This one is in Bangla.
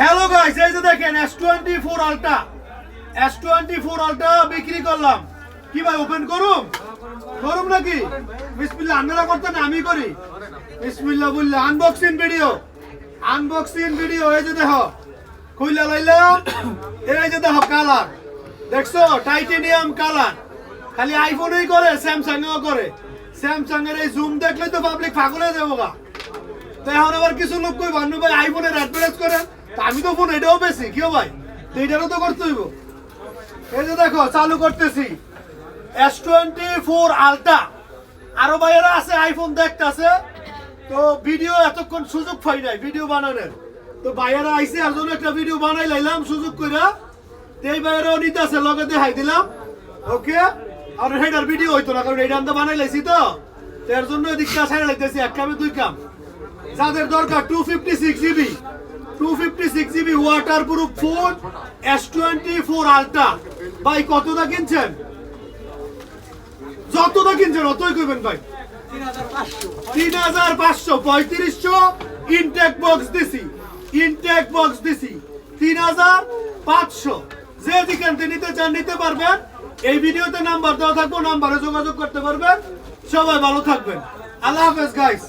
হ্যালো গাইস, এই যে দেখেন S24 আলট্রা, S24 আলট্রা বিক্রি করলাম। কি ভাই ওপেন করুম? করুম নাকি? বিসমিল্লাহ। আপনারা করতেন না, আমি করি। বিসমিল্লাহ বললে আনবক্সিং ভিডিও, আনবক্সিং ভিডিও। এই যে দেখো খুইলা লাইলাম। এই যে দেখো কালার দেখছো, টাইটেনিয়াম কালার। খালি আইফোনই করে, স্যামসাংও করে। স্যামসাং এর এই জুম দেখলে তো পাবলিক পাগল হয়ে যাবো গা। তো এখন আবার কিছু লোক কই বান্নু ভাই আইফোনের অ্যাডভার্টাইজ করেন। তা আমি তো ফোন এটাও বেশি কিও ভাই, তো এটারও তো করতে হইব। এই যে দেখো চালু করতেছি S24 আলট্রা। আরো ভাইয়েরা আছে আইফোন দেখতেছে, তো ভিডিও এতক্ষণ সুযোগ পাই নাই ভিডিও বানানোর। তো ভাইয়েরা আইসে আর জন্য একটা ভিডিও বানাই লাইলাম সুযোগ কইরা। এই ভাইয়েরাও নিতে আছে, লগে দেখাই দিলাম। ওকে, আর হেডার ভিডিও হইতো না, কারণ এইটা আমরা বানাই লাইছি। তো এর জন্য এদিকটা সাইডে লাইতেছি, এক কামে দুই কাম। যাদের দরকার 256 GB waterproof phone S24 ultra, ভাই কতটা কিনছেন? যতটা কিনছেন অতই কইবেন ভাই। 3500 3500 ইনটেক বক্স দিছি, ইনটেক বক্স দিছি 3500। যে দিকেনতে নিতে চান নিতে পারবেন। এই ভিডিওতে নাম্বার দেওয়া থাকবে, নাম্বারে যোগাযোগ করতে পারবেন। সবাই ভালো থাকবেন। আল্লাহ হাফেজ গাইস।